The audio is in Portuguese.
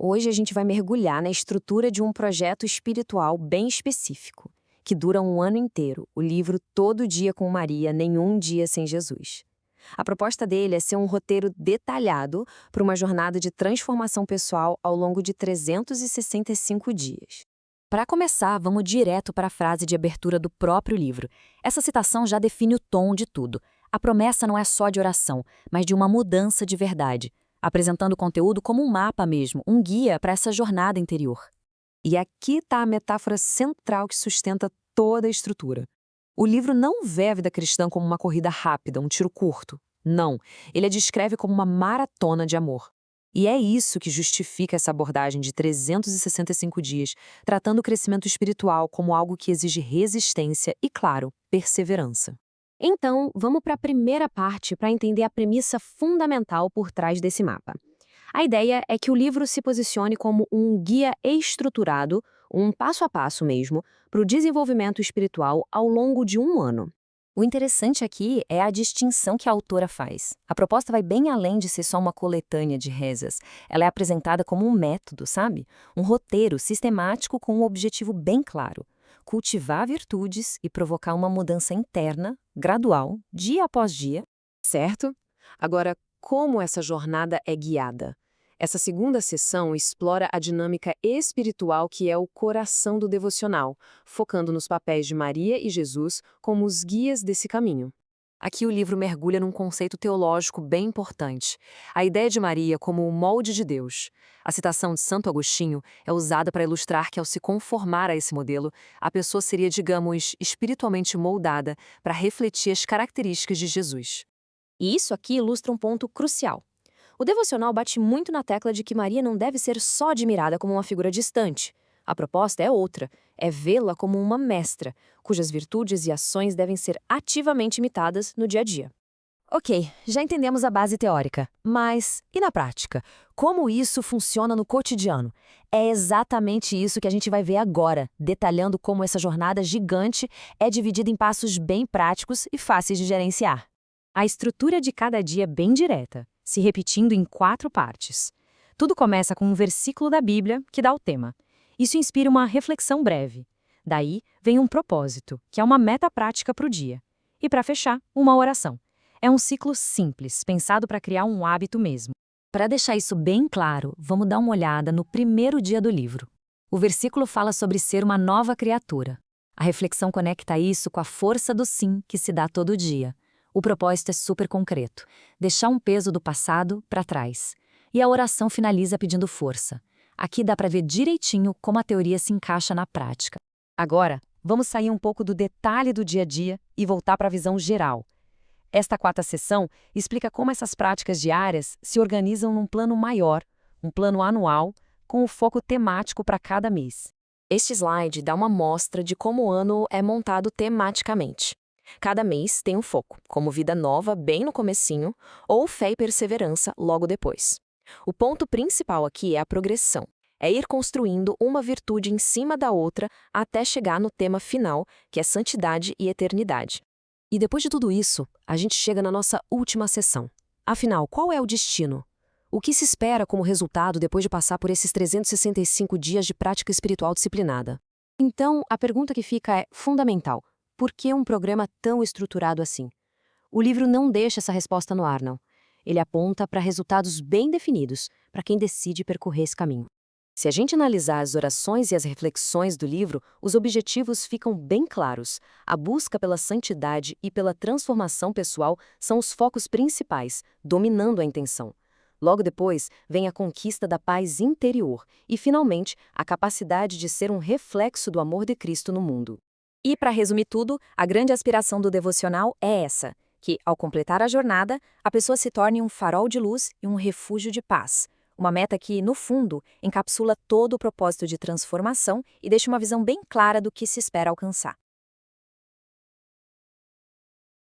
Hoje a gente vai mergulhar na estrutura de um projeto espiritual bem específico, que dura um ano inteiro, o livro Todo Dia com Maria, Nenhum Dia Sem Jesus. A proposta dele é ser um roteiro detalhado para uma jornada de transformação pessoal ao longo de 365 dias. Para começar, vamos direto para a frase de abertura do próprio livro. Essa citação já define o tom de tudo. A promessa não é só de oração, mas de uma mudança de verdade, apresentando o conteúdo como um mapa mesmo, um guia para essa jornada interior. E aqui está a metáfora central que sustenta toda a estrutura. O livro não vê a vida cristã como uma corrida rápida, um tiro curto. Não, ele a descreve como uma maratona de amor. E é isso que justifica essa abordagem de 365 dias, tratando o crescimento espiritual como algo que exige resistência e, claro, perseverança. Então, vamos para a primeira parte para entender a premissa fundamental por trás desse mapa. A ideia é que o livro se posicione como um guia estruturado, um passo a passo mesmo, para o desenvolvimento espiritual ao longo de um ano. O interessante aqui é a distinção que a autora faz. A proposta vai bem além de ser só uma coletânea de rezas. Ela é apresentada como um método, sabe? Um roteiro sistemático com um objetivo bem claro: cultivar virtudes e provocar uma mudança interna, gradual, dia após dia. Certo? Agora, como essa jornada é guiada? Essa segunda sessão explora a dinâmica espiritual que é o coração do devocional, focando nos papéis de Maria e Jesus como os guias desse caminho. Aqui o livro mergulha num conceito teológico bem importante: a ideia de Maria como o molde de Deus. A citação de Santo Agostinho é usada para ilustrar que, ao se conformar a esse modelo, a pessoa seria, digamos, espiritualmente moldada para refletir as características de Jesus. E isso aqui ilustra um ponto crucial. O devocional bate muito na tecla de que Maria não deve ser só admirada como uma figura distante. A proposta é outra, é vê-la como uma mestra, cujas virtudes e ações devem ser ativamente imitadas no dia a dia. Ok, já entendemos a base teórica, mas e na prática? Como isso funciona no cotidiano? É exatamente isso que a gente vai ver agora, detalhando como essa jornada gigante é dividida em passos bem práticos e fáceis de gerenciar. A estrutura de cada dia é bem direta, se repetindo em 4 partes. Tudo começa com um versículo da Bíblia que dá o tema. Isso inspira uma reflexão breve. Daí vem um propósito, que é uma meta prática para o dia. E para fechar, uma oração. É um ciclo simples, pensado para criar um hábito mesmo. Para deixar isso bem claro, vamos dar uma olhada no primeiro dia do livro. O versículo fala sobre ser uma nova criatura. A reflexão conecta isso com a força do sim que se dá todo dia. O propósito é super concreto: deixar um peso do passado para trás. E a oração finaliza pedindo força. Aqui dá para ver direitinho como a teoria se encaixa na prática. Agora, vamos sair um pouco do detalhe do dia a dia e voltar para a visão geral. Esta 4ª sessão explica como essas práticas diárias se organizam num plano maior, um plano anual, com o foco temático para cada mês. Este slide dá uma amostra de como o ano é montado tematicamente. Cada mês tem um foco, como vida nova bem no comecinho, ou fé e perseverança logo depois. O ponto principal aqui é a progressão. É ir construindo uma virtude em cima da outra até chegar no tema final, que é santidade e eternidade. E depois de tudo isso, a gente chega na nossa última sessão. Afinal, qual é o destino? O que se espera como resultado depois de passar por esses 365 dias de prática espiritual disciplinada? Então, a pergunta que fica é fundamental: por que um programa tão estruturado assim? O livro não deixa essa resposta no ar, não. Ele aponta para resultados bem definidos, para quem decide percorrer esse caminho. Se a gente analisar as orações e as reflexões do livro, os objetivos ficam bem claros. A busca pela santidade e pela transformação pessoal são os focos principais, dominando a intenção. Logo depois, vem a conquista da paz interior e, finalmente, a capacidade de ser um reflexo do amor de Cristo no mundo. E, para resumir tudo, a grande aspiração do devocional é essa: que, ao completar a jornada, a pessoa se torne um farol de luz e um refúgio de paz. Uma meta que, no fundo, encapsula todo o propósito de transformação e deixa uma visão bem clara do que se espera alcançar.